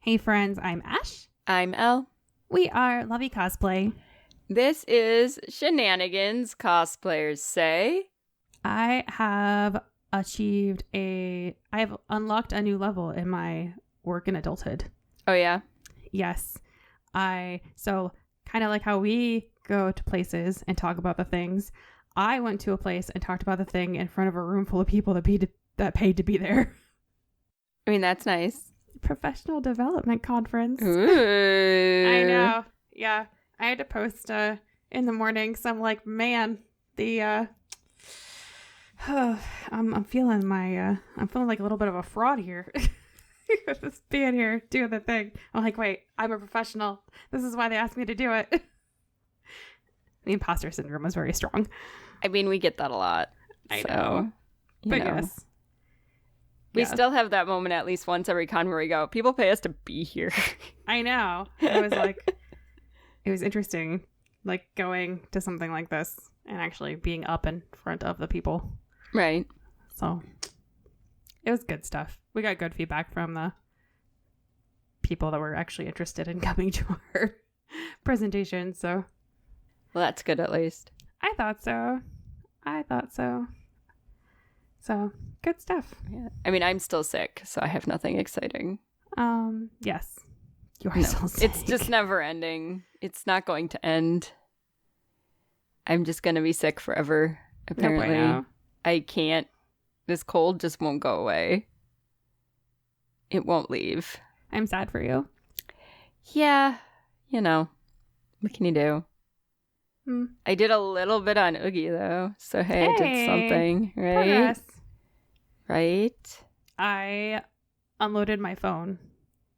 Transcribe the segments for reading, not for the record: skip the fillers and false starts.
Hey friends, I'm Ash. I'm Elle. We are Lovey Cosplay. This is Shenanigans, cosplayers say. I have unlocked a new level in my work in adulthood. Oh yeah? Yes. So kind of like how we go to places and talk about the things, I went to a place and talked about the thing in front of a room full of people that paid to be there. I mean, that's nice. Professional development conference. Ooh. I know. Yeah. I had to post in the morning, so I'm like, man, I'm feeling I'm feeling like a little bit of a fraud here. Just being here doing the thing. I'm like, wait, I'm a professional. This is why they asked me to do it. The imposter syndrome was very strong. I mean, we get that a lot. I know. But yes. We still have that moment at least once every con where we go, people pay us to be here. I know. I was like, it was interesting, like going to something like this and actually being up in front of the people. Right. So it was good stuff. We got good feedback from the people that were actually interested in coming to our presentation. So, well, that's good at least. I thought so. So good stuff. Yeah. I mean, I'm still sick, so I have nothing exciting. Yes. You are still sick. It's just never ending. It's not going to end. I'm just going to be sick forever, apparently. No. I can't. This cold just won't go away. It won't leave. I'm sad for you. Yeah. What can you do? I did a little bit on Oogie, though. So, hey, I did something, right? Progress. Right? I unloaded my phone.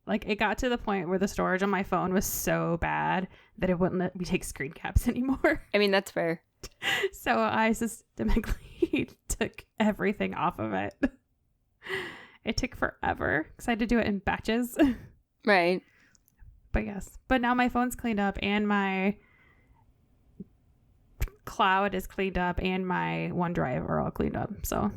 Like, it got to the point where the storage on my phone was so bad that it wouldn't let me take screen caps anymore. I mean, that's fair. So I systematically took everything off of it. It took forever because I had to do it in batches. Right. But yes. But now my phone's cleaned up and my cloud is cleaned up and my OneDrive are all cleaned up. So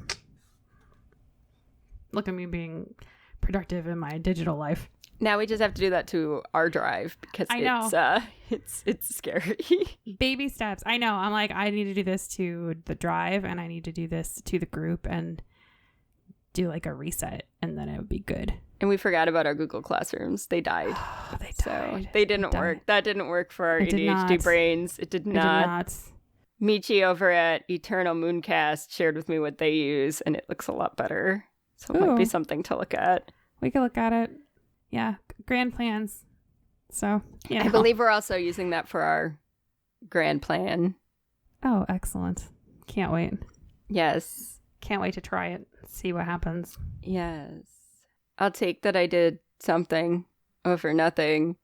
look at me being productive in my digital life. Now we just have to do that to our drive because I know. It's scary. Baby steps. I know. I'm like, I need to do this to the drive and I need to do this to the group and do like a reset and then it would be good. And we forgot about our Google Classrooms. They died. They died. So they didn't work. That didn't work for our ADHD brains. It did not. Michi over at Eternal Mooncast shared with me what they use, and it looks a lot better. So it might be something to look at. We could look at it. Yeah. Grand plans. So, yeah. I believe we're also using that for our grand plan. Oh, excellent. Can't wait. Yes. Can't wait to try it. See what happens. Yes. I'll take that I did something over nothing,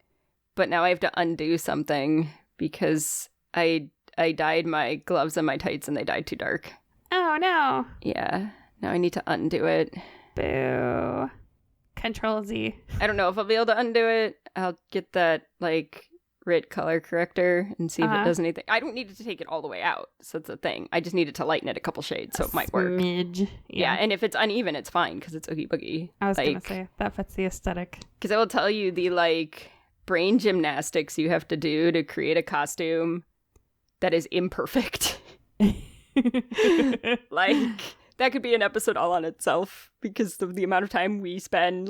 but now I have to undo something because I dyed my gloves and my tights and they dyed too dark. Oh, no. Yeah. Now I need to undo it. Boo. Control Z. I don't know if I'll be able to undo it. I'll get that, red color corrector and see if it does anything. I don't need it to take it all the way out. So it's a thing. I just needed to lighten it a couple shades so it might work. Smidge. Yeah, and if it's uneven, it's fine because it's Oogie Boogie. I was going to say, that fits the aesthetic. Because I will tell you the, brain gymnastics you have to do to create a costume that is imperfect. That could be an episode all on itself because of the amount of time we spend,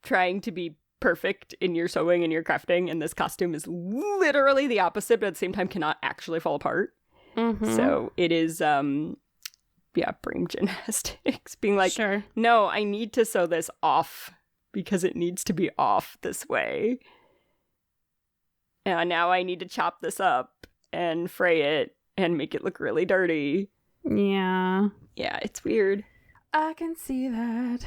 trying to be perfect in your sewing and your crafting, and this costume is literally the opposite, but at the same time cannot actually fall apart. Mm-hmm. So it is, brain gymnastics. Being like, sure. No, I need to sew this off because it needs to be off this way. And now I need to chop this up and fray it and make it look really dirty. Yeah. Yeah, it's weird. I can see that.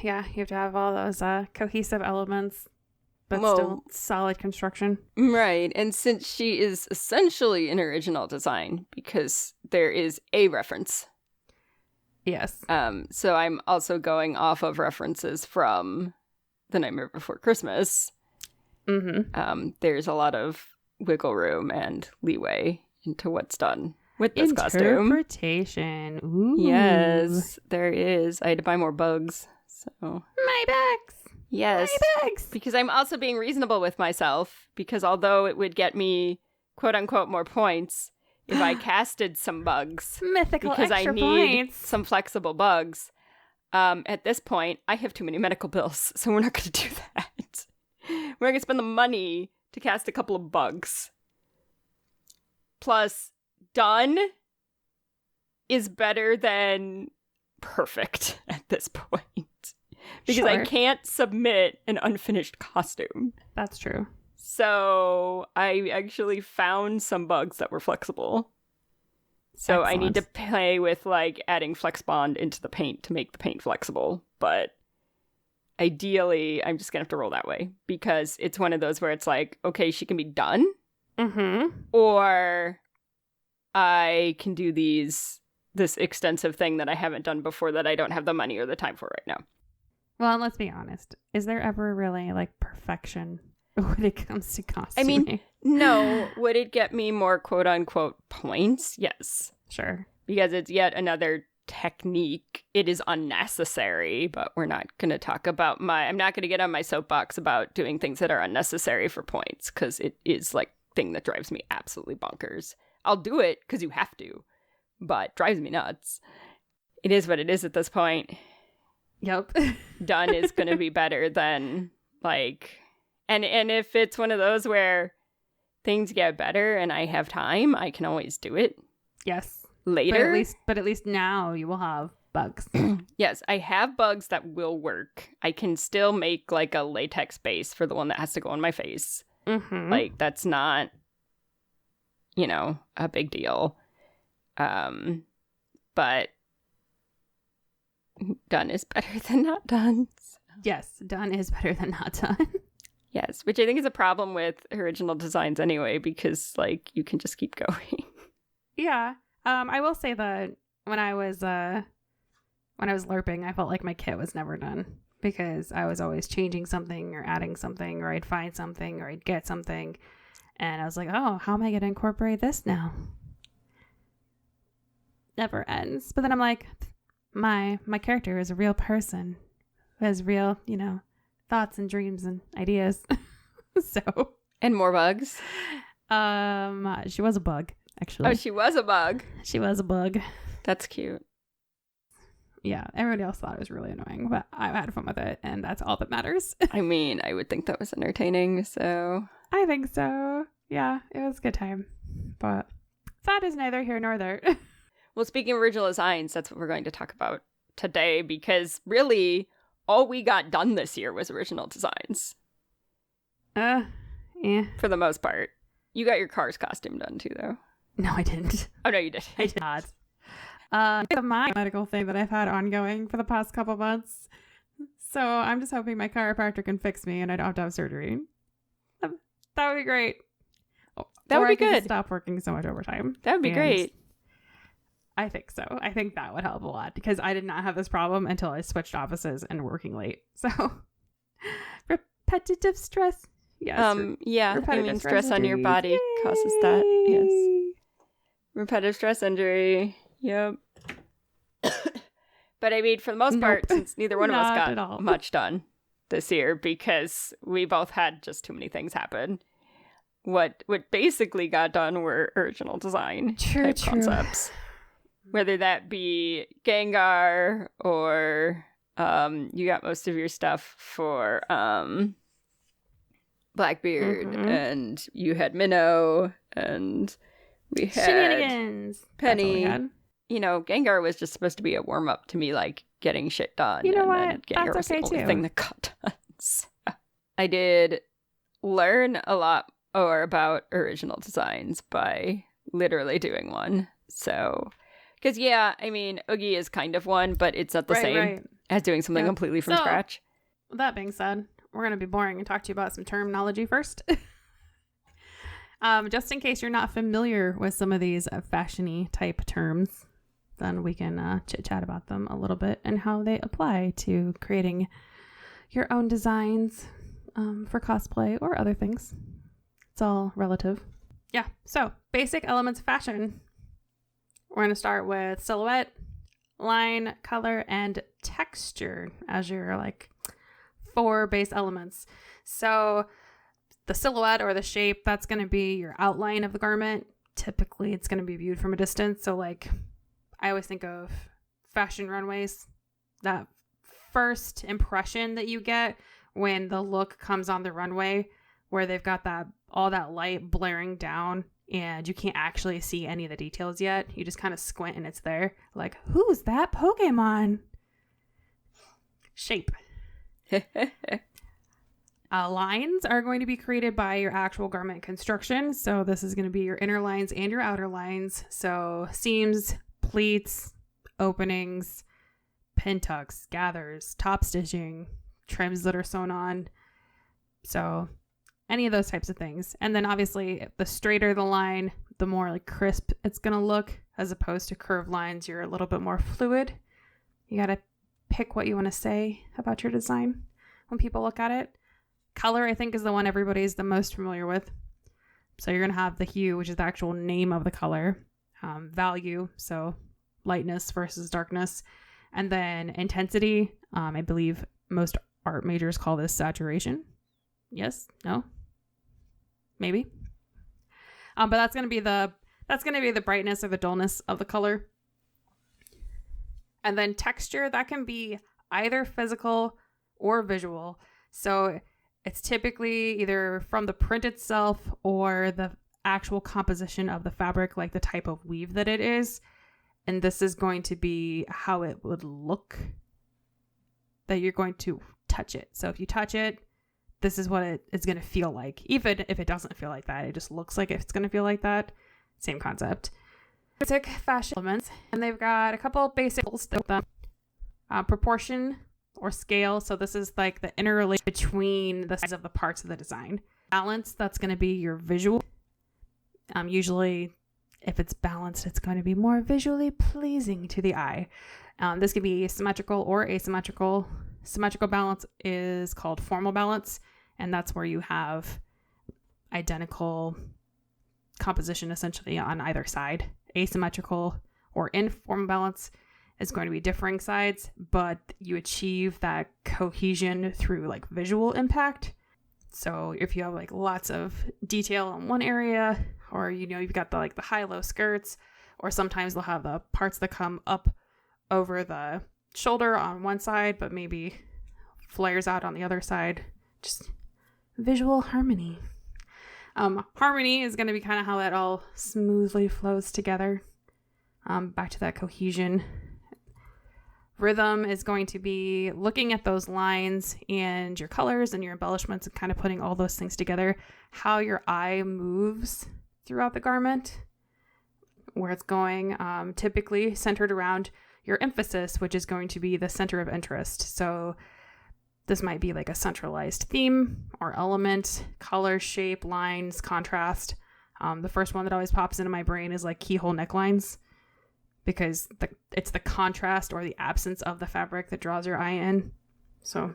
Yeah, you have to have all those cohesive elements, but still solid construction. Right, and since she is essentially an original design, because there is a reference. Yes. So I'm also going off of references from The Nightmare Before Christmas. Mm-hmm. There's a lot of wiggle room and leeway into what's done with this costume. Interpretation. Ooh. Yes, there is. I had to buy more bugs So My bags. yes, My bags. because I'm also being reasonable with myself, because although it would get me quote unquote more points if I casted some bugs, Mythical because I extra need points. some flexible bugs. At this point, I have too many medical bills, so we're not going to do that. We're going to spend the money to cast a couple of bugs. Plus, done is better than perfect at this point. Because I Sure. can't submit an unfinished costume. That's true. So I actually found some bugs that were flexible. So I need to play with like adding flex bond into the paint to make the paint flexible. But ideally, I'm just going to have to roll that way. Because it's one of those where it's like, okay, she can be done. Mm-hmm. Or I can do this extensive thing that I haven't done before that I don't have the money or the time for right now. Well, let's be honest. Is there ever really like perfection when it comes to costuming? I mean, no. Would it get me more quote unquote points? Yes. sure. Because it's yet another technique. It is unnecessary, but we're not going to talk about I'm not going to get on my soapbox about doing things that are unnecessary for points, because it is like thing that drives me absolutely bonkers. I'll do it because you have to, but drives me nuts. It is what it is at this point. Yep. Done is going to be better than like, and if it's one of those where things get better and I have time, I can always do it Yes. later. But at least now you will have bugs. Yes, I have bugs that will work. I can still make like a latex base for the one that has to go on my face. Mm-hmm. Like that's not, a big deal. But done is better than not done. So. Yes, done is better than not done. Yes, which I think is a problem with original designs anyway, because like you can just keep going. Yeah. I will say that when I was LARPing, I felt like my kit was never done because I was always changing something or adding something, or I'd find something or I'd get something, and I was like, oh, how am I going to incorporate this now? Never ends. But then I'm like, my character is a real person who has real, thoughts and dreams and ideas. So. And more bugs. She was a bug, actually. Oh, she was a bug. She was a bug. That's cute. Yeah, everybody else thought it was really annoying, but I had fun with it, and that's all that matters. I mean, I would think that was entertaining, so. I think so. Yeah, it was a good time. But that is neither here nor there. Well, speaking of original designs, that's what we're going to talk about today, because really, all we got done this year was original designs. Yeah. For the most part. You got your Cars costume done too, though. No, I didn't. Oh, no, you did. I did not. My medical thing that I've had ongoing for the past couple months. So I'm just hoping my chiropractor can fix me and I don't have to have surgery. That would be great. That would or be I can good. Stop working so much overtime. That would be great. I think so. I think that would help a lot because I did not have this problem until I switched offices and working late. So repetitive stress. Yes. Yeah. Repetitive I mean, stress on your injuries. body Yay! causes that. Yes. Repetitive stress injury. Yep. But I mean, for the most part, since neither one of us Not at all. got much done this year because we both had just too many things happen. What basically got done were original design type concepts. Whether that be Gengar or you got most of your stuff for Blackbeard, and you had Minnow, and we had Shenanigans. Penny. Gengar was just supposed to be a warm up to me, like getting shit done. You know and what? then Gengar That's was okay the only too. thing that got done. So, I did learn a lot more about original designs by literally doing one. So, because I mean, Oogie is kind of one, but it's not the same as doing something completely from scratch. That being said, we're going to be boring and talk to you about some terminology first. Just in case you're not familiar with some of these fashion-y type terms, then we can chit-chat about them a little bit and how they apply to creating your own designs for cosplay or other things. It's all relative. Yeah, so basic elements of fashion. We're going to start with silhouette, line, color, and texture as your like 4 base elements. So the silhouette or the shape, that's going to be your outline of the garment. Typically, it's going to be viewed from a distance. So like I always think of fashion runways, that first impression that you get when the look comes on the runway, where they've got that all that light blaring down and you can't actually see any of the details yet. You just kind of squint and it's there. Like, who's that Pokemon? Shape. Lines are going to be created by your actual garment construction. So this is going to be your inner lines and your outer lines. So seams, pleats, openings, pin tucks, gathers, top stitching, trims that are sewn on. So any of those types of things. And then obviously the straighter the line, the more like crisp it's going to look, as opposed to curved lines. You're a little bit more fluid. You got to pick what you want to say about your design when people look at it. Color, I think, is the one everybody's the most familiar with. So you're going to have the hue, which is the actual name of the color. Value, so lightness versus darkness. And then intensity, I believe most art majors call this saturation. Yes? No? Maybe? But that's going to be the brightness or the dullness of the color. And then texture, that can be either physical or visual. So it's typically either from the print itself or the actual composition of the fabric, like the type of weave that it is. And this is going to be how it would look that you're going to touch it. So if you touch it, this is what it's going to feel like. Even if it doesn't feel like that, it just looks like it's going to feel like that. Same concept. Basic fashion elements. And they've got a couple basic rules with them. Proportion or scale. So this is like the interrelation between the size of the parts of the design. Balance, that's going to be your visual. Usually, if it's balanced, it's going to be more visually pleasing to the eye. This can be symmetrical or asymmetrical. Symmetrical balance is called formal balance, and that's where you have identical composition essentially on either side. Asymmetrical or informal balance is going to be differing sides, but you achieve that cohesion through like visual impact. So if you have like lots of detail in one area, or you've got the like the high-low skirts, or sometimes they'll have the parts that come up over the shoulder on one side, but maybe flares out on the other side. Just visual harmony. Harmony is going to be kind of how that all smoothly flows together. Back to that cohesion. Rhythm is going to be looking at those lines and your colors and your embellishments and kind of putting all those things together. How your eye moves throughout the garment, where it's going, typically centered around your emphasis, which is going to be the center of interest. So this might be like a centralized theme or element, color, shape, lines, contrast. The first one that always pops into my brain is like keyhole necklines, because it's the contrast or the absence of the fabric that draws your eye in. So,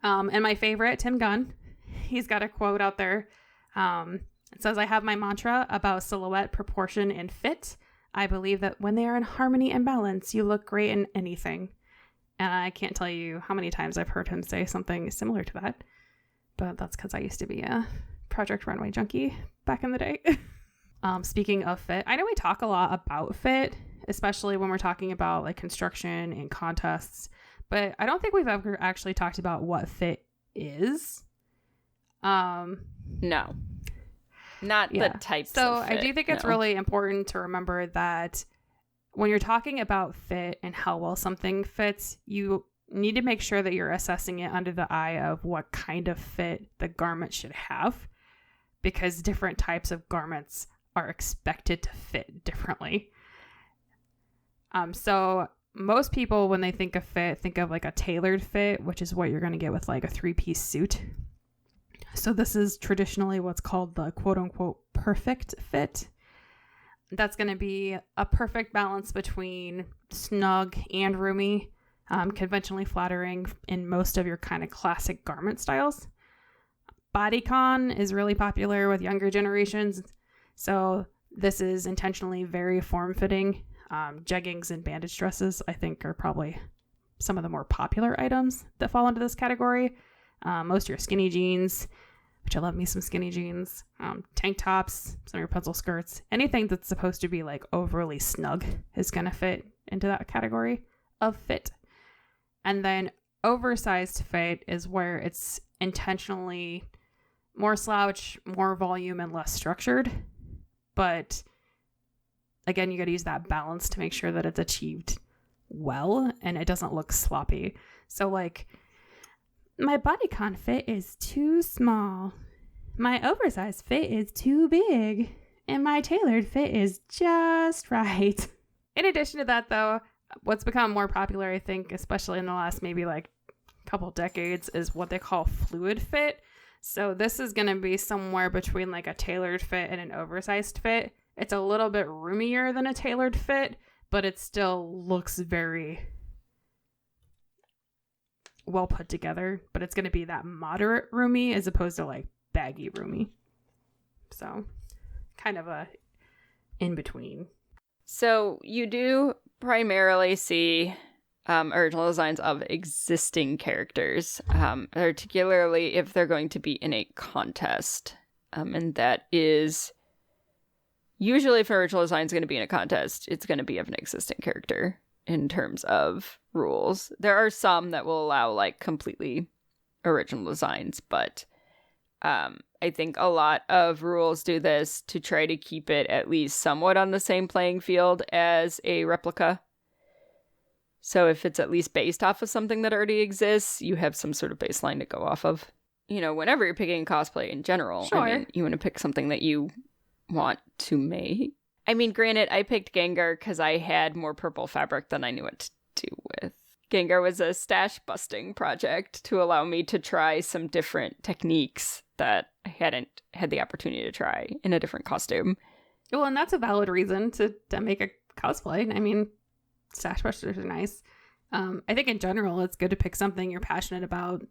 and my favorite, Tim Gunn, he's got a quote out there. It says, "I have my mantra about silhouette, proportion, and fit. I believe that when they are in harmony and balance, you look great in anything." And I can't tell you how many times I've heard him say something similar to that. But that's because I used to be a Project Runway junkie back in the day. Speaking of fit, I know we talk a lot about fit, especially when we're talking about like construction and contests, but I don't think we've ever actually talked about what fit is. No. Not the types so of fit, I do think it's really important to remember that when you're talking about fit and how well something fits, you need to make sure that you're assessing it under the eye of what kind of fit the garment should have, because different types of garments are expected to fit differently. So most people, when they think of fit, think of like a tailored fit, which is what you're going to get with like a 3-piece suit. So this is traditionally what's called the quote unquote perfect fit. That's going to be a perfect balance between snug and roomy, conventionally flattering in most of your kind of classic garment styles. Bodycon is really popular with younger generations. So this is intentionally very form-fitting. Jeggings and bandage dresses, I think, are probably some of the more popular items that fall into this category. Most of your skinny jeans, which I love me some skinny jeans, tank tops, some of your pencil skirts, anything that's supposed to be like overly snug is going to fit into that category of fit. And then oversized fit is where it's intentionally more slouch, more volume, and less structured. But again, you got to use that balance to make sure that it's achieved well and it doesn't look sloppy. So like, my bodycon fit is too small, my oversized fit is too big, and my tailored fit is just right. In addition to that, though, what's become more popular, I think, especially in the last maybe like couple decades, is what they call fluid fit. So this is going to be somewhere between like a tailored fit and an oversized fit. It's a little bit roomier than a tailored fit, but it still looks very well put together. But it's going to be that moderate roomy as opposed to like baggy roomy. So kind of a in between. So you do primarily see original designs of existing characters, particularly if they're going to be in a contest. And that is usually if an original design is going to be in a contest, it's going to be of an existing character in terms of rules. There are some that will allow like completely original designs, but I think a lot of rules do this to try to keep it at least somewhat on the same playing field as a replica. So if it's at least based off of something that already exists, you have some sort of baseline to go off of. You know, whenever you're picking cosplay in general, sure. I mean, you want to pick something that you want to make. I mean, granted, I picked Gengar because I had more purple fabric than I knew what to do with. Gengar was a stash busting project to allow me to try some different techniques that I hadn't had the opportunity to try in a different costume. Well, and that's a valid reason to make a cosplay. I mean, stash busters are nice. I think in general, it's good to pick something you're passionate about.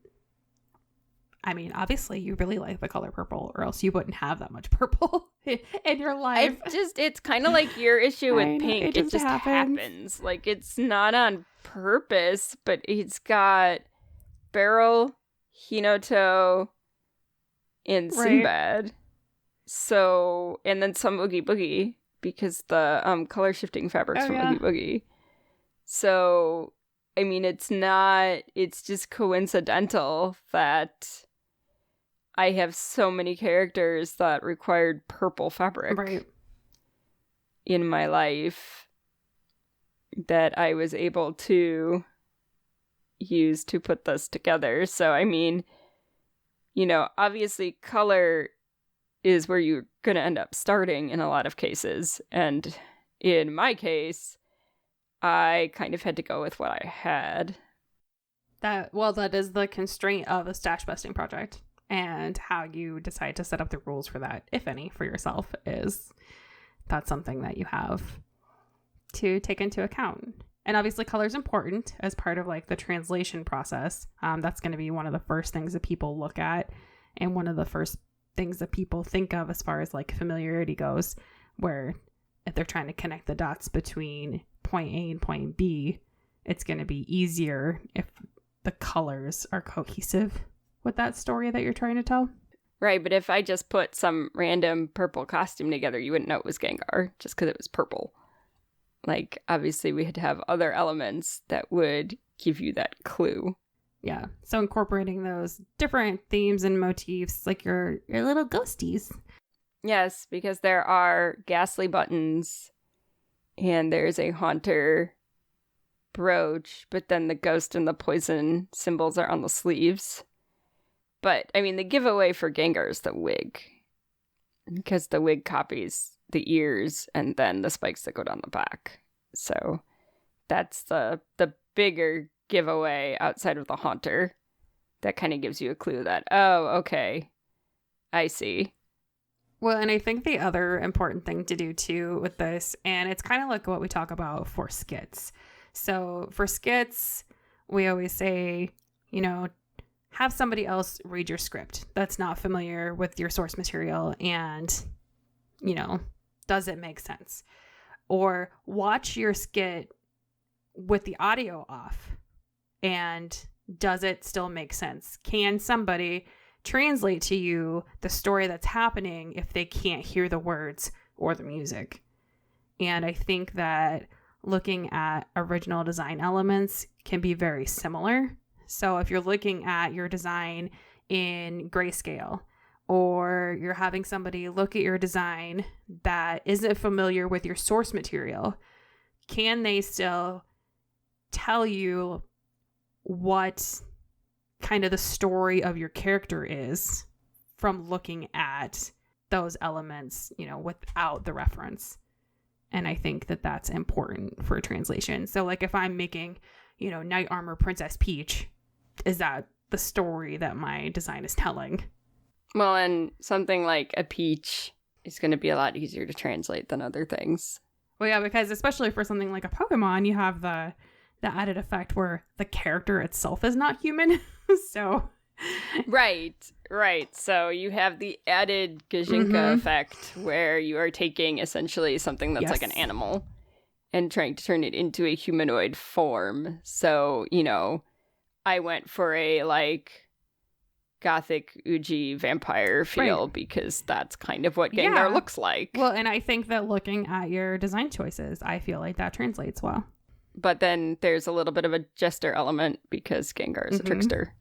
I mean, obviously, you really like the color purple, or else you wouldn't have that much purple in your life. It's kind of like your issue with pink. It just happens. Like, it's not on purpose, but it's got Beryl, Hinoto, and Sinbad. Right. So, and then some Oogie Boogie, because the color shifting fabrics from Oogie Boogie. So, I mean, it's just coincidental that I have so many characters that required purple fabric in my life that I was able to use to put this together. So, I mean, you know, obviously color is where you're going to end up starting in a lot of cases. And in my case, I kind of had to go with what I had. That is the constraint of a stash busting project. And how you decide to set up the rules for that, if any, for yourself, is that's something that you have to take into account. And obviously color is important as part of like the translation process. That's going to be one of the first things that people look at and one of the first things that people think of as far as like familiarity goes, where if they're trying to connect the dots between point A and point B, it's going to be easier if the colors are cohesive with that story that you're trying to tell. Right, but if I just put some random purple costume together, you wouldn't know it was Gengar just because it was purple. Like, obviously, we had to have other elements that would give you that clue. Yeah, so incorporating those different themes and motifs, like your little ghosties. Yes, because there are ghastly buttons, and there's a haunter brooch, but then the ghost and the poison symbols are on the sleeves. But, I mean, the giveaway for Gengar is the wig, because the wig copies the ears and then the spikes that go down the back. So that's the bigger giveaway outside of the haunter. That kind of gives you a clue that, oh, okay, I see. Well, and I think the other important thing to do, too, with this, and it's kind of like what we talk about for skits. So for skits, we always say, you know, have somebody else read your script that's not familiar with your source material and, you know, does it make sense? Or watch your skit with the audio off, and does it still make sense? Can somebody translate to you the story that's happening if they can't hear the words or the music? And I think that looking at original design elements can be very similar. So if you're looking at your design in grayscale, or you're having somebody look at your design that isn't familiar with your source material, can they still tell you what kind of the story of your character is from looking at those elements, without the reference? And I think that that's important for translation. So like if I'm making, Knight Armor Princess Peach, is that the story that my design is telling? Well, and something like a peach is going to be a lot easier to translate than other things. Well, yeah, because especially for something like a Pokemon, you have the added effect where the character itself is not human. So Right. So you have the added Gajinka effect where you are taking essentially something that's like an animal and trying to turn it into a humanoid form. So, I went for a gothic Uji vampire feel because that's kind of what Gengar looks like. Well, and I think that looking at your design choices, I feel like that translates well. But then there's a little bit of a jester element because Gengar is a trickster.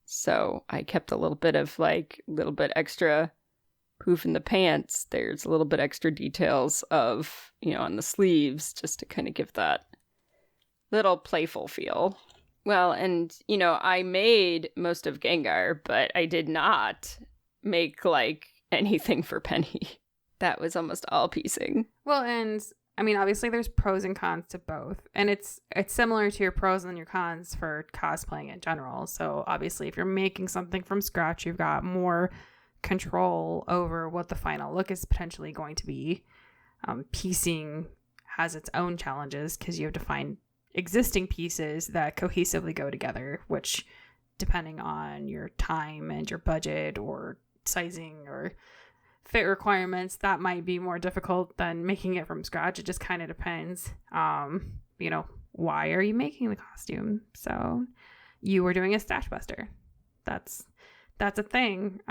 So I kept a little bit of little bit extra poof in the pants. There's a little bit extra details of, on the sleeves just to kind of give that little playful feel. Well, and, I made most of Gengar, but I did not make, anything for Penny. That was almost all piecing. Well, and, I mean, obviously there's pros and cons to both. And it's similar to your pros and your cons for cosplaying in general. So, obviously, if you're making something from scratch, you've got more control over what the final look is potentially going to be. Piecing has its own challenges because you have to find existing pieces that cohesively go together, which depending on your time and your budget or sizing or fit requirements, that might be more difficult than making it from scratch. It just kind of depends. Why are you making the costume? So you were doing a stash buster. That's a thing.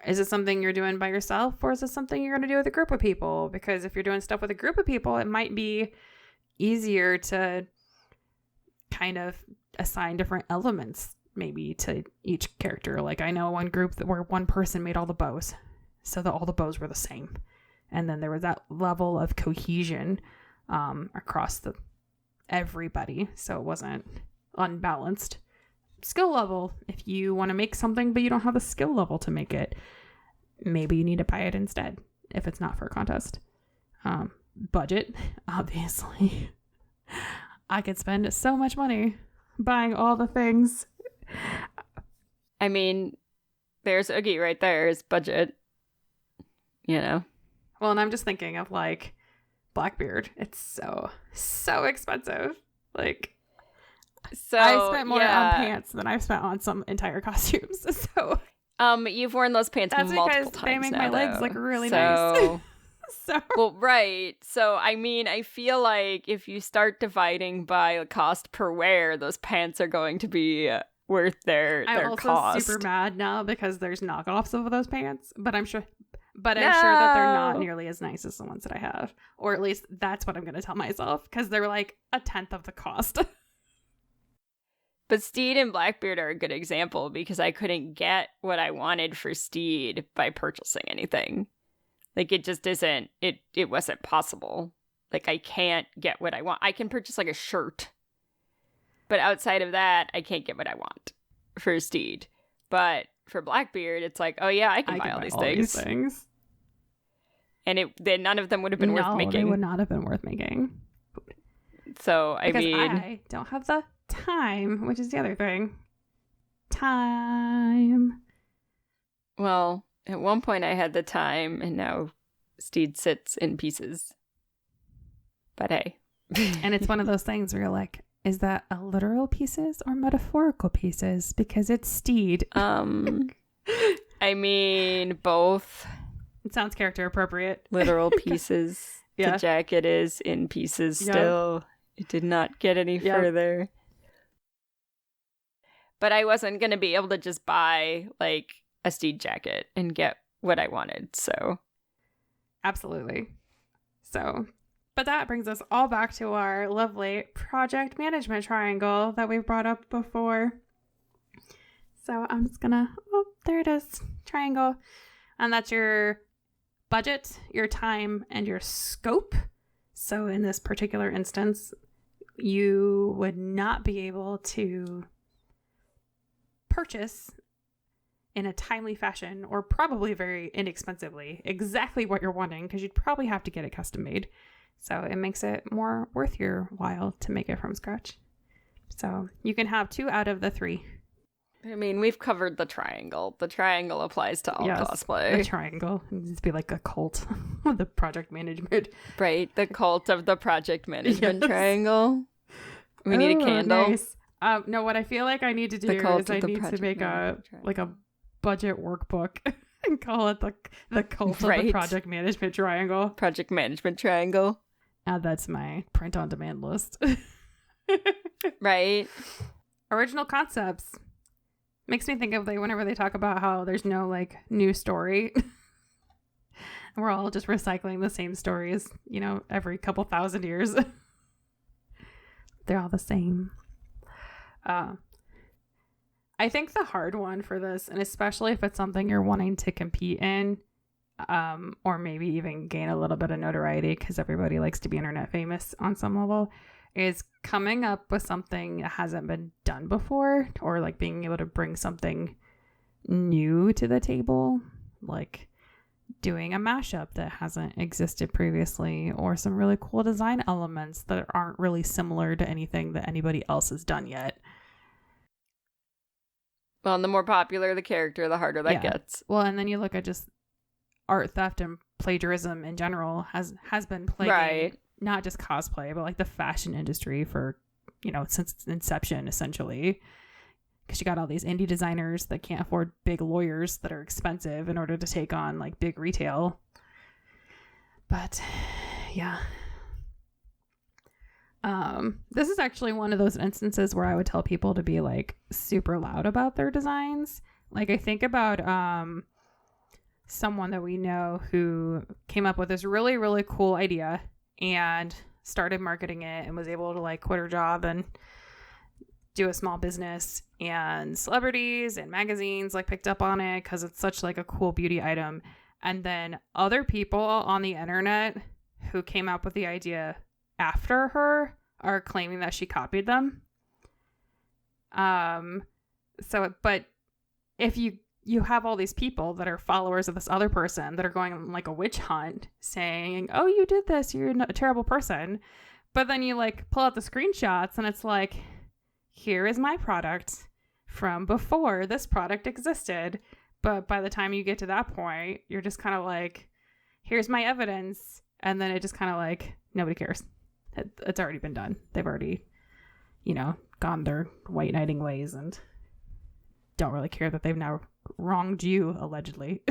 Is it something you're doing by yourself, or is it something you're going to do with a group of people? Because if you're doing stuff with a group of people, it might be easier to kind of assign different elements maybe to each character. Like I know one group where one person made all the bows, so that all the bows were the same, and then there was that level of cohesion across everybody, so it wasn't unbalanced. Skill level, if you want to make something but you don't have the skill level to make it, maybe you need to buy it instead if it's not for a contest. Budget, obviously. I could spend so much money buying all the things. I mean, there's Oogie right there is budget. Well, and I'm just thinking of Blackbeard. It's so expensive. So I spent more on pants than I've spent on some entire costumes. So you've worn those pants multiple times. That's because they make now, my legs though. look really nice. Well, right. So, I mean, I feel like if you start dividing by cost per wear, those pants are going to be worth their cost. I'm also super mad now because there's knockoffs of those pants, but I'm sure that they're not nearly as nice as the ones that I have. Or at least that's what I'm going to tell myself, because they're like a tenth of the cost. But Steed and Blackbeard are a good example because I couldn't get what I wanted for Steed by purchasing anything. It just isn't, it wasn't possible. I can't get what I want. I can purchase a shirt. But outside of that, I can't get what I want for Steed. But for Blackbeard, it's I can buy all these things. And then none of them would have been worth making. No, they would not have been worth making. So, because I don't have the time, which is the other thing. Time. Well, at one point I had the time, and now Steed sits in pieces. But hey. And it's one of those things where you're like, is that a literal pieces or metaphorical pieces? Because it's Steed. I mean, both. It sounds character appropriate. Literal pieces. The jacket is in pieces still. It did not get any further. But I wasn't going to be able to just buy, like, a Steed jacket and get what I wanted, so. Absolutely. So, but that brings us all back to our lovely project management triangle that we've brought up before. So I'm just gonna, there it is, triangle. And that's your budget, your time, and your scope. So in this particular instance, you would not be able to purchase in a timely fashion, or probably very inexpensively, exactly what you're wanting, because you'd probably have to get it custom made. So it makes it more worth your while to make it from scratch. So you can have 2 out of the 3. I mean, we've covered the triangle. The triangle applies to all cosplay. The triangle. It needs to be like a cult of the project management. Right, the cult of the project management triangle. We need a candle. Nice. No, what I feel like I need to do is I need to make a budget workbook and call it the cult of the project management triangle. Project management triangle. That's my print on demand list. Right. Original concepts. Makes me think of whenever they talk about how there's no like new story. We're all just recycling the same stories, every couple thousand years. They're all the same. I think the hard one for this, and especially if it's something you're wanting to compete in, or maybe even gain a little bit of notoriety because everybody likes to be internet famous on some level, is coming up with something that hasn't been done before, or like being able to bring something new to the table, like doing a mashup that hasn't existed previously, or some really cool design elements that aren't really similar to anything that anybody else has done yet. Well, and the more popular the character, the harder that gets. Well, and then you look at just art theft and plagiarism in general has been plaguing not just cosplay, but like the fashion industry for, since its inception, essentially. Because you got all these indie designers that can't afford big lawyers that are expensive in order to take on like big retail. But yeah. This is actually one of those instances where I would tell people to be like super loud about their designs. Like I think about someone that we know who came up with this really, really cool idea and started marketing it and was able to like quit her job and do a small business, and celebrities and magazines like picked up on it because it's such like a cool beauty item. And then other people on the internet who came up with the idea after her are claiming that she copied them. But if you have all these people that are followers of this other person that are going on like a witch hunt saying, oh, you did this, you're a terrible person. But then you like pull out the screenshots and it's like, here is my product from before this product existed. But by the time you get to that point, you're just kind of like, here's my evidence. And then it just kind of like, nobody cares. It's already been done. They've already, gone their white knighting ways and don't really care that they've now wronged you, allegedly.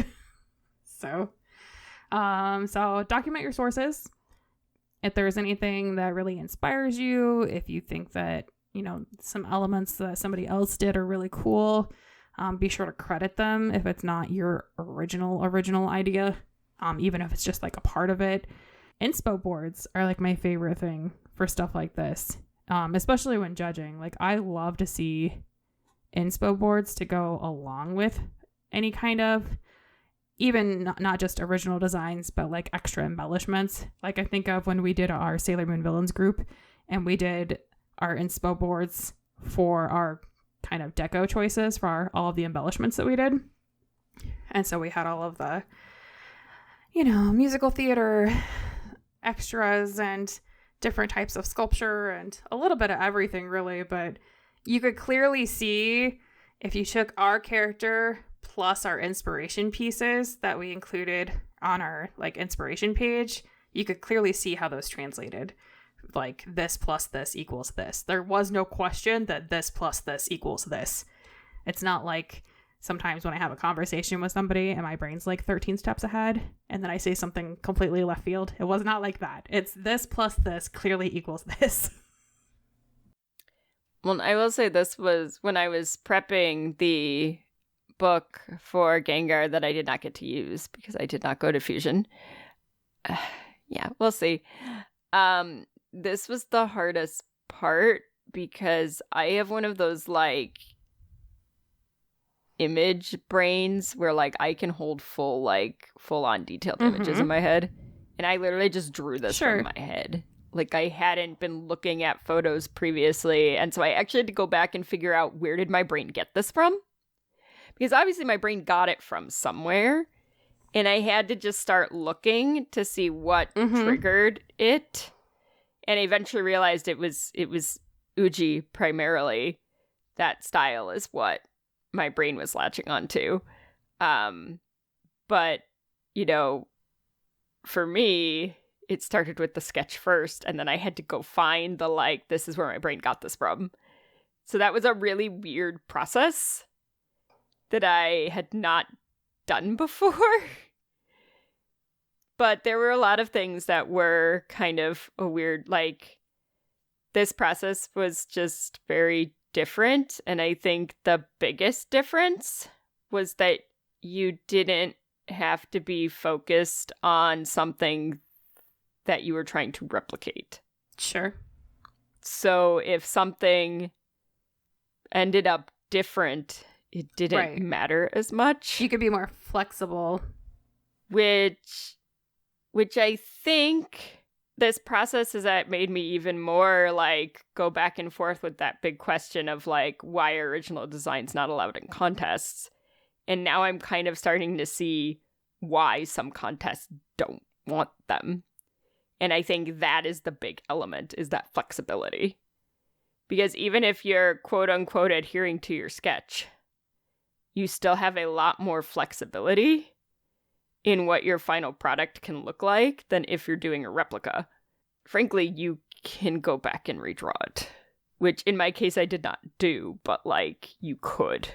So document your sources. If there's anything that really inspires you, if you think that, some elements that somebody else did are really cool, be sure to credit them if it's not your original idea, even if it's just like a part of it. Inspo boards are like my favorite thing for stuff like this, especially when judging. Like I love to see inspo boards to go along with any kind of, even not just original designs, but like extra embellishments. Like I think of when we did our Sailor Moon villains group and we did our inspo boards for our kind of deco choices for all of the embellishments that we did. And so we had all of the, musical theater extras and different types of sculpture and a little bit of everything really. But you could clearly see if you took our character plus our inspiration pieces that we included on our like inspiration page, you could clearly see how those translated. Like this plus this equals this. There was no question that this plus this equals this. It's not like sometimes when I have a conversation with somebody and my brain's like 13 steps ahead and then I say something completely left field. It was not like that. It's this plus this clearly equals this. Well, I will say this was when I was prepping the book for Gengar that I did not get to use because I did not go to Fusion. Yeah, we'll see. This was the hardest part because I have one of those like image brains where like I can hold full on detailed images in my head, and I literally just drew this from my head. Like I hadn't been looking at photos previously, and so I actually had to go back and figure out where did my brain get this from, because obviously my brain got it from somewhere, and I had to just start looking to see what triggered it, and I eventually realized it was Uji primarily. That style is what my brain was latching onto. But, you know, for me, it started with the sketch first, and then I had to go find the, like, this is where my brain got this from. So that was a really weird process that I had not done before. But there were a lot of things that were kind of a weird, like, this process was just very different. And I think the biggest difference was that you didn't have to be focused on something that you were trying to replicate. Sure. So if something ended up different, it didn't matter as much. You could be more flexible. Which I think this process has made me even more like go back and forth with that big question of like, why are original designs not allowed in contests? And now I'm kind of starting to see why some contests don't want them. And I think that is the big element, is that flexibility. Because even if you're quote unquote adhering to your sketch, you still have a lot more flexibility in what your final product can look like than if you're doing a replica. Frankly, you can go back and redraw it, which in my case I did not do, but like you could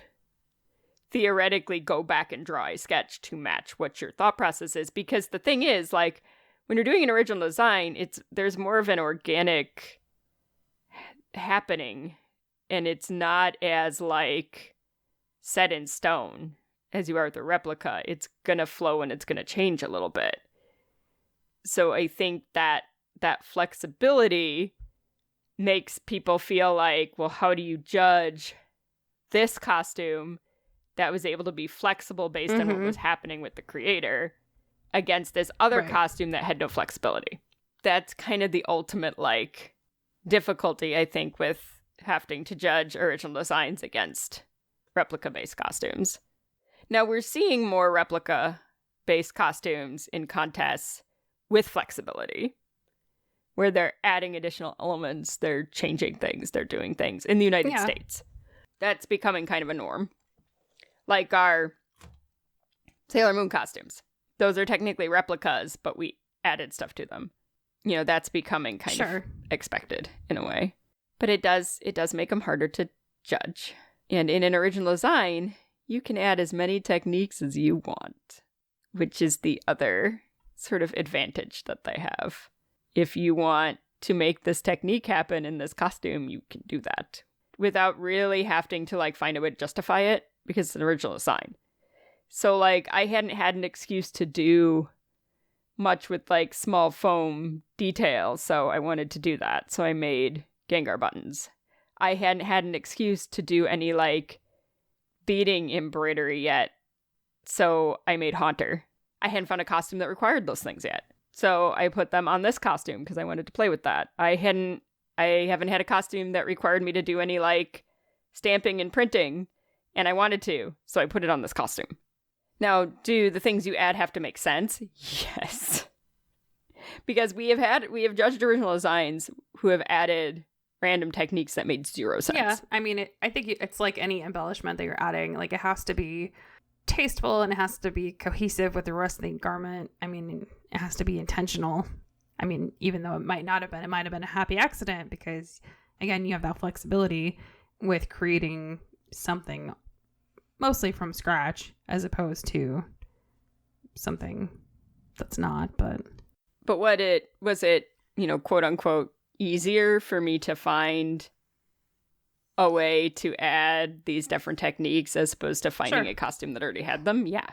theoretically go back and draw a sketch to match what your thought process is. Because the thing is, like, when you're doing an original design, there's more of an organic happening, and it's not as like set in stone as you are with the replica. It's gonna flow and it's gonna change a little bit. So I think that flexibility makes people feel like, well, how do you judge this costume that was able to be flexible based on what was happening with the creator against this other costume that had no flexibility? That's kind of the ultimate like difficulty, I think, with having to judge original designs against replica-based costumes. Now, we're seeing more replica-based costumes in contests with flexibility, where they're adding additional elements, they're changing things, they're doing things in the United States. That's becoming kind of a norm. Like our Sailor Moon costumes. Those are technically replicas, but we added stuff to them. You know, that's becoming kind of expected in a way. But it does make them harder to judge. And in an original design, you can add as many techniques as you want, which is the other sort of advantage that they have. If you want to make this technique happen in this costume, you can do that without really having to like find a way to justify it, because it's an original design. So like I hadn't had an excuse to do much with like small foam details, so I wanted to do that. So I made Gengar buttons. I hadn't had an excuse to do any like beading embroidery yet, so I made Haunter. I hadn't found a costume that required those things yet, so I put them on this costume because I wanted to play with that. I haven't had a costume that required me to do any like stamping and printing, and I wanted to, so I put it on this costume. Now, do the things you add have to make sense? Yes. Because we have judged original designs who have added random techniques that made zero sense. Yeah, I mean, I think it's like any embellishment that you're adding. Like, it has to be tasteful and it has to be cohesive with the rest of the garment. I mean, it has to be intentional. I mean, even though it might have been a happy accident, because, again, you have that flexibility with creating something mostly from scratch as opposed to something that's not, but was it, quote unquote, easier for me to find a way to add these different techniques as opposed to finding a costume that already had them? Yeah.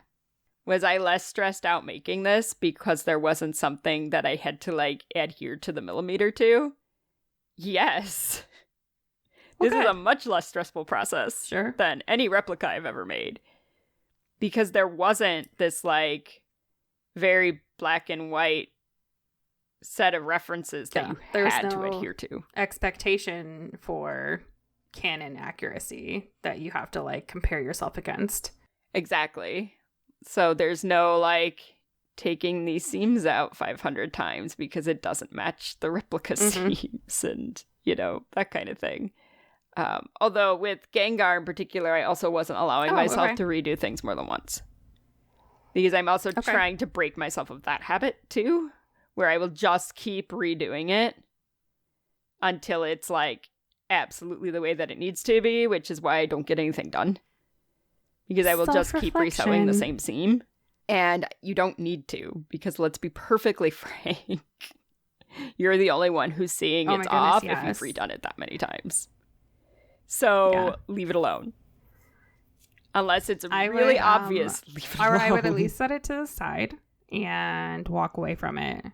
Was I less stressed out making this because there wasn't something that I had to, like, adhere to the millimeter to? Yes. This is a much less stressful process than any replica I've ever made. Because there wasn't this, like, very black and white set of references that you had to adhere to. Expectation for canon accuracy that you have to, like, compare yourself against. Exactly. So there's no, like, taking these seams out 500 times because it doesn't match the replica seams and, that kind of thing. Although with Gengar in particular, I also wasn't allowing myself to redo things more than once. Because I'm also trying to break myself of that habit, too, where I will just keep redoing it until it's, like, absolutely the way that it needs to be, which is why I don't get anything done. Because I will just keep resewing the same seam. And you don't need to, because let's be perfectly frank, you're the only one who's seeing it's off if you've redone it that many times. So leave it alone. Unless it's really obvious, leave it alone. I would at least set it to the side and walk away from it.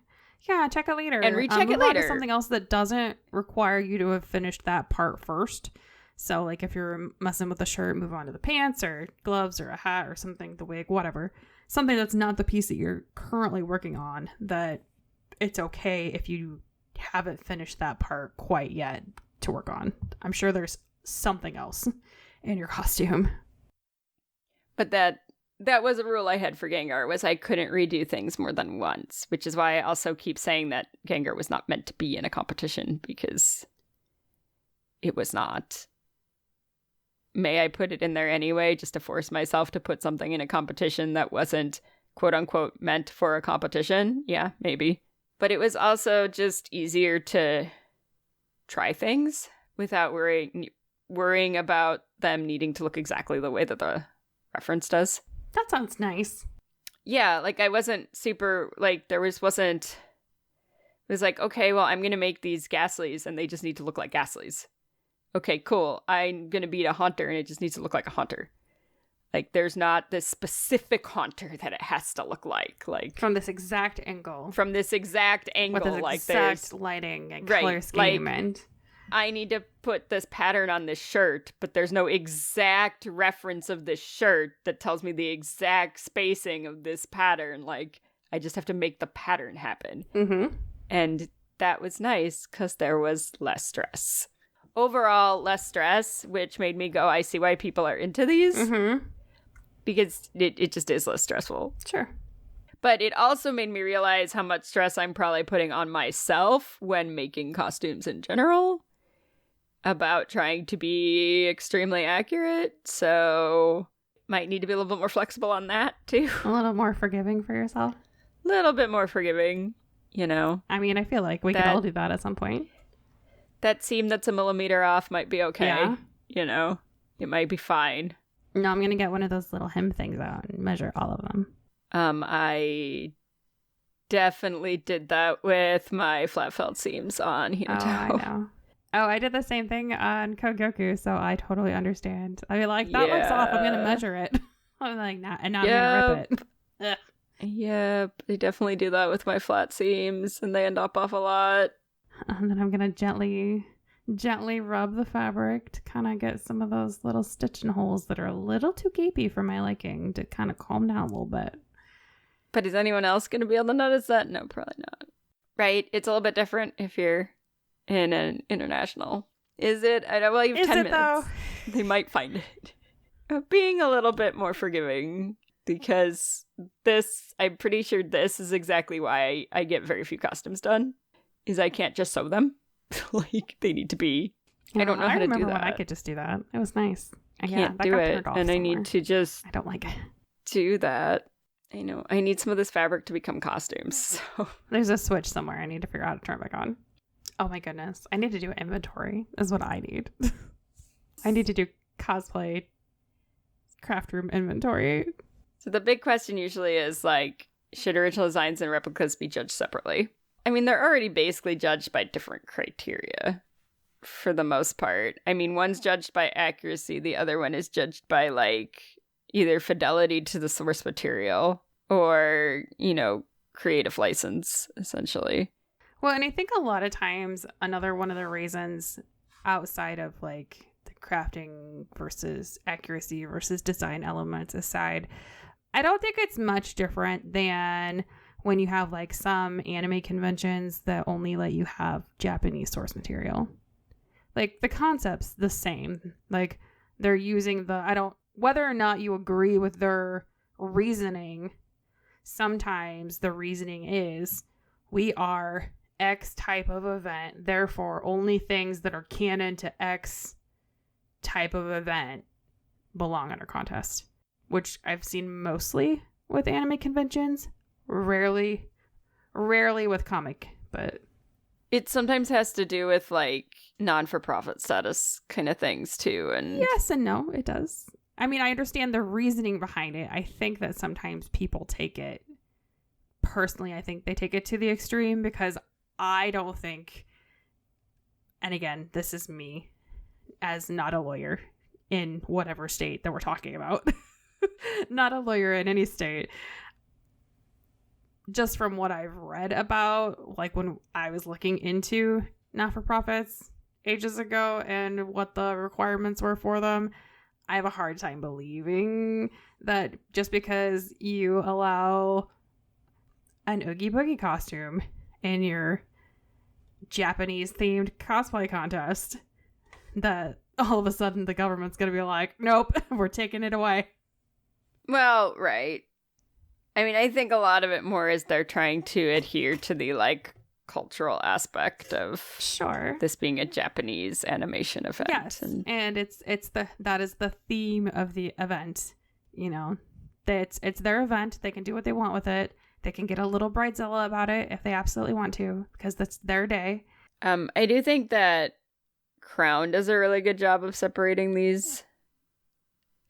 Yeah, check it later. And recheck it later. Something else that doesn't require you to have finished that part first. So, like, if you're messing with a shirt, move on to the pants or gloves or a hat or something, the wig, whatever. Something that's not the piece that you're currently working on, that it's okay if you haven't finished that part quite yet to work on. I'm sure there's something else in your costume. But that was a rule I had for Gengar, was I couldn't redo things more than once, which is why I also keep saying that Gengar was not meant to be in a competition, because it was not. May I put it in there anyway, just to force myself to put something in a competition that wasn't, quote unquote, meant for a competition? Yeah, maybe. But it was also just easier to try things without worrying about them needing to look exactly the way that the reference does. That sounds nice. Yeah, like, I wasn't super, like, it was like, okay, well, I'm going to make these Gaslies and they just need to look like Gaslies. Okay, cool. I'm going to beat a Haunter and it just needs to look like a Haunter. Like, there's not this specific Haunter that it has to look like. Like, from this exact angle. With this exact lighting and color scheme. Like, and I need to put this pattern on this shirt, but there's no exact reference of this shirt that tells me the exact spacing of this pattern. Like, I just have to make the pattern happen. Mm-hmm. And that was nice because there was less stress. Overall, less stress, which made me go, I see why people are into these. Mm-hmm. Because it just is less stressful. Sure. But it also made me realize how much stress I'm probably putting on myself when making costumes in general, about trying to be extremely accurate. So might need to be a little bit more flexible on that, too. A little more forgiving for yourself. A little bit more forgiving, I mean, I feel like we could all do that at some point. That seam that's a millimeter off might be okay. Yeah. It might be fine. No, I'm going to get one of those little hem things out and measure all of them. I definitely did that with my flat felt seams on Hinato. Oh, I know. Oh, I did the same thing on Kogoku, so I totally understand. I mean, like, that looks off. I'm going to measure it. I'm like, nah, and now I'm going to rip it. Ugh. Yep, I definitely do that with my flat seams, and they end up off a lot. And then I'm going to gently rub the fabric to kind of get some of those little stitching holes that are a little too gapey for my liking to kind of calm down a little bit. But is anyone else going to be able to notice that? No, probably not. Right? It's a little bit different if you're in an international. Is it? I know, well, you have 10 minutes. Though? They might find it. Being a little bit more forgiving, because I'm pretty sure this is exactly why I get very few costumes done. Is I can't just sew them. Like, they need to be. I don't know how to do that. I remember when I could just do that. It was nice. I can't do it, and I need to just. I don't like it. Do that. I know. I need some of this fabric to become costumes. So. There's a switch somewhere. I need to figure out how to turn it back on. Oh my goodness! I need to do inventory. Is what I need. I need to do cosplay craft room inventory. So the big question usually is like, should original designs and replicas be judged separately? I mean, they're already basically judged by different criteria for the most part. I mean, one's judged by accuracy, the other one is judged by like either fidelity to the source material or, you know, creative license, essentially. Well, and I think a lot of times another one of the reasons outside of like the crafting versus accuracy versus design elements aside, I don't think it's much different than when you have like some anime conventions that only let you have Japanese source material. Like the concept's the same. Like they're using whether or not you agree with their reasoning, sometimes the reasoning is we are X type of event, therefore only things that are canon to X type of event belong under contest, which I've seen mostly with anime conventions, rarely with comic, but it sometimes has to do with like non-for-profit status kind of things too. And yes and no, it does. I mean, I understand the reasoning behind it. I think that sometimes people take it personally. I think they take it to the extreme because I don't think, and again, this is me as not a lawyer in whatever state that we're talking about, not a lawyer in any state. Just from what I've read about, like when I was looking into not-for-profits ages ago and what the requirements were for them, I have a hard time believing that just because you allow an Oogie Boogie costume in your Japanese-themed cosplay contest, that all of a sudden the government's going to be like, nope, we're taking it away. Well, right. I mean, I think a lot of it more is they're trying to adhere to the like cultural aspect of this being a Japanese animation event. Yes, and that is the theme of the event. You know, it's their event. They can do what they want with it. They can get a little bridezilla about it if they absolutely want to, because that's their day. I do think that Crown does a really good job of separating these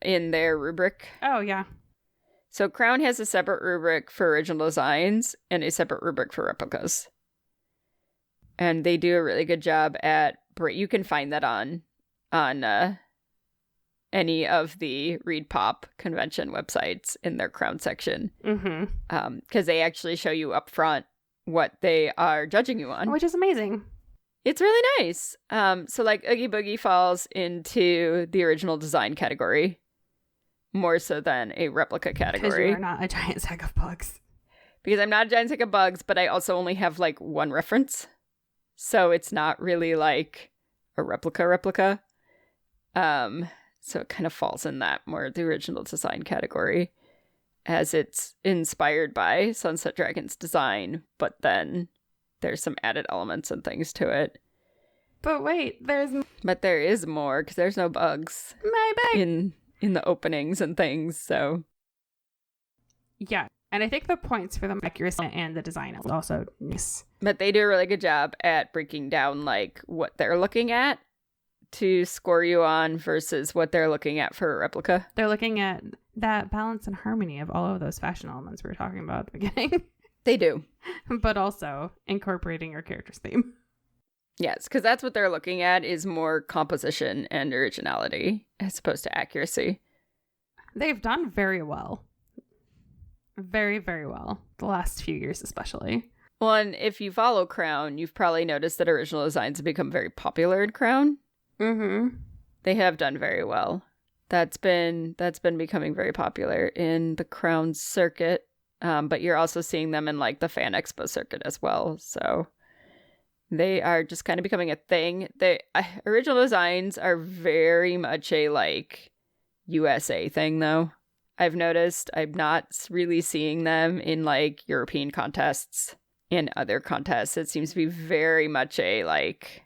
in their rubric. Oh, yeah. So Crown has a separate rubric for original designs and a separate rubric for replicas. And they do a really good job at... You can find that on any of the Read Pop convention websites in their Crown section. Mm-hmm. Because they actually show you up front what they are judging you on. Which is amazing. It's really nice. So like Oogie Boogie falls into the original design category more so than a replica category. Because you are not a giant sack of bugs. Because I'm not a giant sack of bugs, but I also only have like one reference. So it's not really like a replica. So it kind of falls in that more the original design category, as it's inspired by Sunset Dragon's design, but then there's some added elements and things to it. But wait, But there is more, because there's no bugs. My bag! In the openings and things, so... Yeah, and I think the points for the accuracy and the design is also nice. But they do a really good job at breaking down, like, what they're looking at to score you on versus what they're looking at for a replica. They're looking at that balance and harmony of all of those fashion elements we were talking about at the beginning. They do. But also incorporating your character's theme. Yes, because that's what they're looking at, is more composition and originality as opposed to accuracy. They've done very well. Very, very well. The last few years especially. Well, and if you follow Crown, you've probably noticed that original designs have become very popular in Crown. Mm-hmm. They have done very well. That's been becoming very popular in the Crown circuit. But you're also seeing them in like the Fan Expo circuit as well. So they are just kind of becoming a thing. Original designs are very much a like USA thing, though. I've noticed I'm not really seeing them in like European contests and other contests. It seems to be very much a like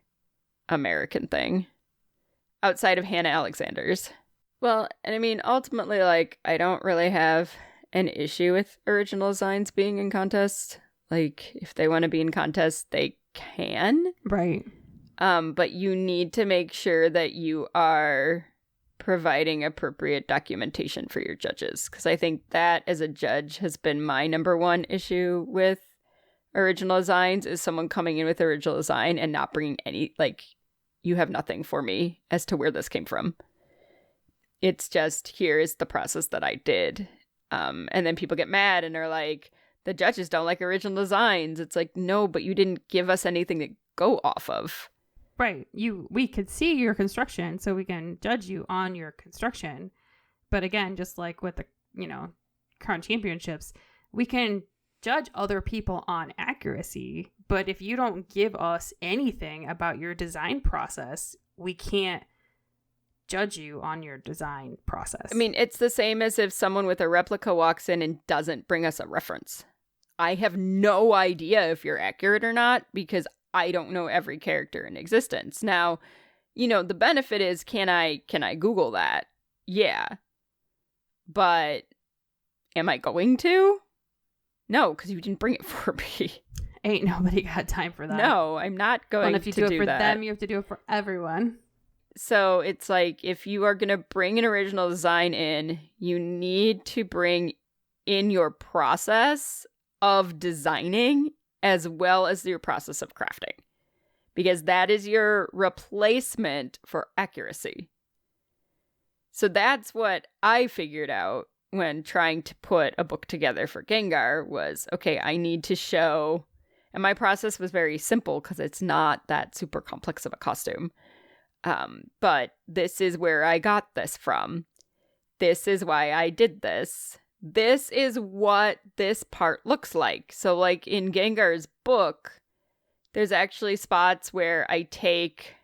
American thing outside of Hannah Alexander's. Well, and I mean, ultimately, like, I don't really have an issue with original designs being in contests. Like, if they want to be in contests, they can. Right. But you need to make sure that you are providing appropriate documentation for your judges. Because I think that, as a judge, has been my number one issue with original designs, is someone coming in with original design and not bringing any, like, you have nothing for me as to where this came from. It's just, here is the process that I did. And then people get mad and are like, the judges don't like original designs. It's like, no, but you didn't give us anything to go off of. Right. We could see your construction, so we can judge you on your construction. But again, just like with the, Crown Championships, we can judge other people on accuracy. But if you don't give us anything about your design process, we can't judge you on your design process. I mean, it's the same as if someone with a replica walks in and doesn't bring us a reference. I have no idea if you're accurate or not, because I don't know every character in existence. Now, the benefit is, can I Google that? Yeah. But am I going to? No, because you didn't bring it for me. Ain't nobody got time for that. No, I'm not going to do that. And if you do it for them, you have to do it for everyone. So it's like, if you are going to bring an original design in, you need to bring in your process of designing as well as your process of crafting, because that is your replacement for accuracy. So that's what I figured out when trying to put a book together for Gengar was, okay, I need to show, and my process was very simple because it's not that super complex of a costume. But this is where I got this from. This is why I did this. This is what this part looks like. So like in Gengar's book, there's actually spots where I take,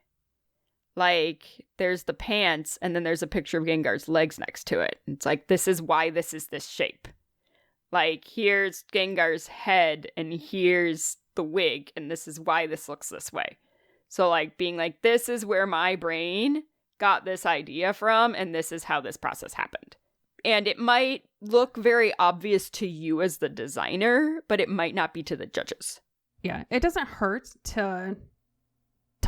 like, there's the pants and then there's a picture of Gengar's legs next to it. It's like, this is why this is this shape. Like, here's Gengar's head and here's the wig, and this is why this looks this way. So like being like, this is where my brain got this idea from, and this is how this process happened. And it might look very obvious to you as the designer, but it might not be to the judges. Yeah, it doesn't hurt to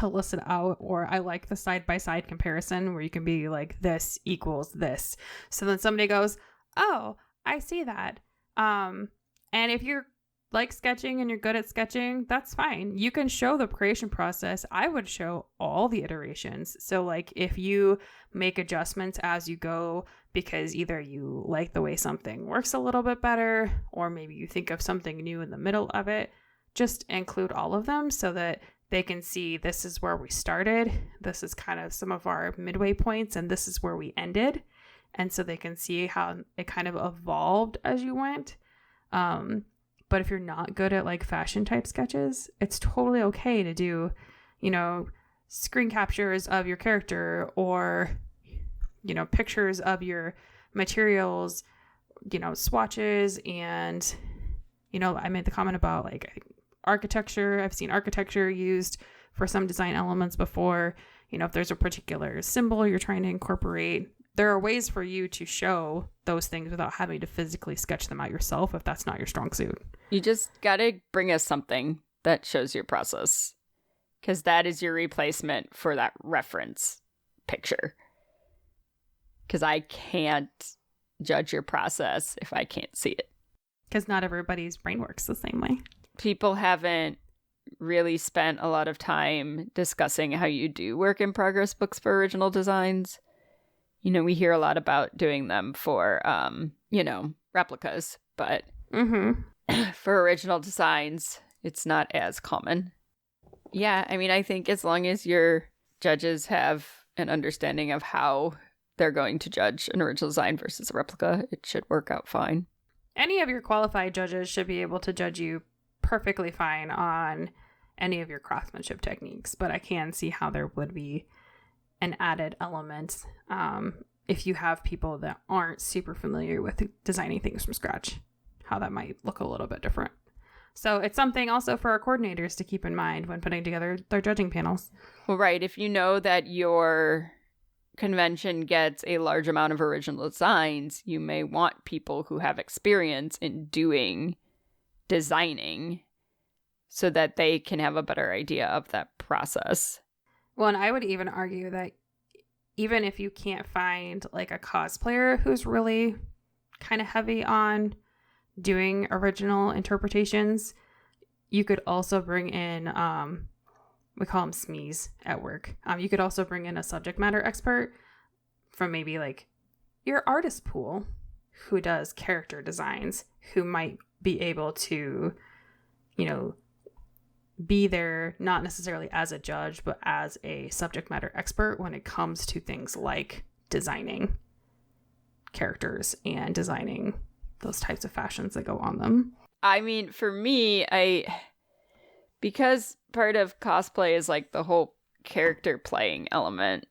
list it out, or I like the side-by-side comparison where you can be like, this equals this. So then somebody goes, oh, I see that. And if you're like sketching and you're good at sketching, that's fine. You can show the creation process. I would show all the iterations. So like if you make adjustments as you go because either you like the way something works a little bit better, or maybe you think of something new in the middle of it, just include all of them so that they can see, this is where we started, this is kind of some of our midway points, and this is where we ended. And so they can see how it kind of evolved as you went. But if you're not good at like fashion type sketches, it's totally okay to do, screen captures of your character, or, pictures of your materials, swatches. And, I made the comment about like architecture. I've seen architecture used for some design elements before. If there's a particular symbol you're trying to incorporate, there are ways for you to show those things without having to physically sketch them out yourself if that's not your strong suit. You just gotta bring us something that shows your process, because that is your replacement for that reference picture. Because I can't judge your process if I can't see it. Because not everybody's brain works the same way. People haven't really spent a lot of time discussing how you do work in progress books for original designs. We hear a lot about doing them for, replicas, but for original designs, it's not as common. Yeah, I mean, I think as long as your judges have an understanding of how they're going to judge an original design versus a replica, it should work out fine. Any of your qualified judges should be able to judge you perfectly fine on any of your craftsmanship techniques, but I can see how there would be an added element if you have people that aren't super familiar with designing things from scratch, how that might look a little bit different. So it's something also for our coordinators to keep in mind when putting together their judging panels. Well, right. If you know that your convention gets a large amount of original designs, you may want people who have experience in doing designing so that they can have a better idea of that process. Well, and I would even argue that even if you can't find like a cosplayer who's really kind of heavy on doing original interpretations, you could also bring in, we call them SMEs at work. You could also bring in a subject matter expert from maybe like your artist pool who does character designs, who might be able to, you know, be there not necessarily as a judge, but as a subject matter expert when it comes to things like designing characters and designing those types of fashions that go on them. I mean, for me, because part of cosplay is like the whole character playing element,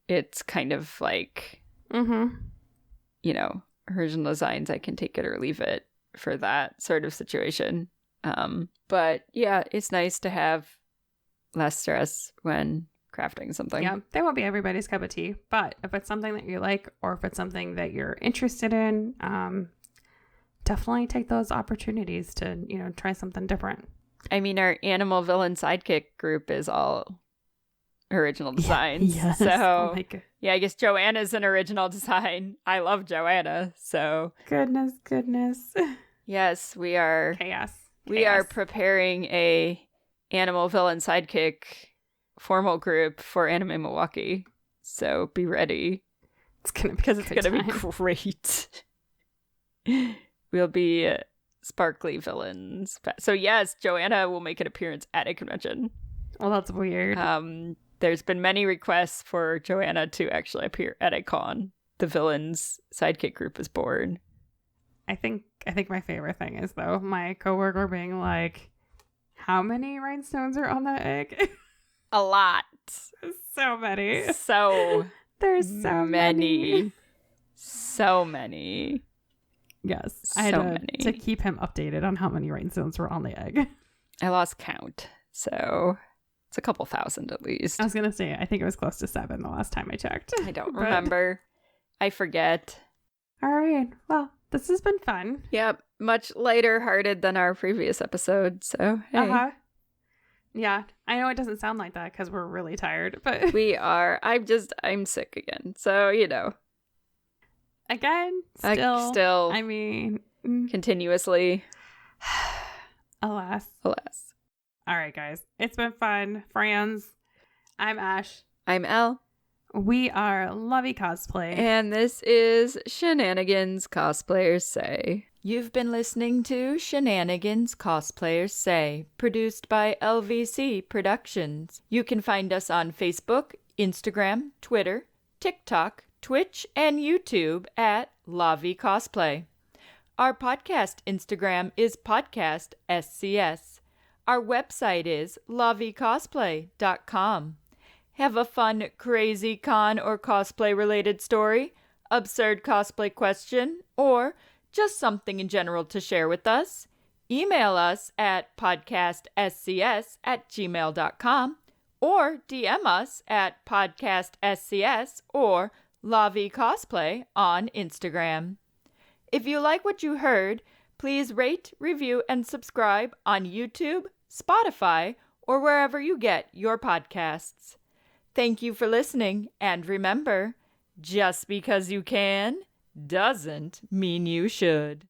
it's kind of like, you know, original designs, I can take it or leave it for that sort of situation. But yeah, it's nice to have less stress when crafting something. Yeah, they won't be everybody's cup of tea, but if it's something that you like, or if it's something that you're interested in, definitely take those opportunities to, you know, try something different. I mean, our animal villain sidekick group is all original designs. Yes. So, yeah, I guess Joanna's an original design. I love Joanna. So, goodness. yes, we are. Chaos. We are preparing a animal villain sidekick formal group for Anime Milwaukee. So be ready. It's gonna be great. We'll be sparkly villains. So yes, Joanna will make an appearance at a convention. Well, that's weird. There's been many requests for Joanna to actually appear at a con. The villains sidekick group is born. I think my favorite thing is, though, my coworker being like, how many rhinestones are on that egg? A lot. So many. There's so many. So many. Yes. I had to keep him updated on how many rhinestones were on the egg. I lost count. So it's a couple thousand at least. I was going to say, I think it was close to 7 the last time I checked. I don't remember. I forget. All right. Well, this has been fun. Yep. Much lighter hearted than our previous episode. So, hey. Yeah. I know it doesn't sound like that because we're really tired, but we are. I'm sick again. So, you know. Again? Still. I mean. Continuously. Alas. All right, guys. It's been fun. Friends. I'm Ash. I'm Elle. We are Lovey Cosplay. And this is Shenanigans Cosplayers Say. You've been listening to Shenanigans Cosplayers Say, produced by LVC Productions. You can find us on Facebook, Instagram, Twitter, TikTok, Twitch, and YouTube at Lovey Cosplay. Our podcast Instagram is Podcast SCS. Our website is loveycosplay.com. Have a fun, crazy con or cosplay-related story, absurd cosplay question, or just something in general to share with us? Email us at podcastscs@gmail.com or DM us at podcastscs or Lavi Cosplay on Instagram. If you like what you heard, please rate, review, and subscribe on YouTube, Spotify, or wherever you get your podcasts. Thank you for listening, and remember, just because you can doesn't mean you should.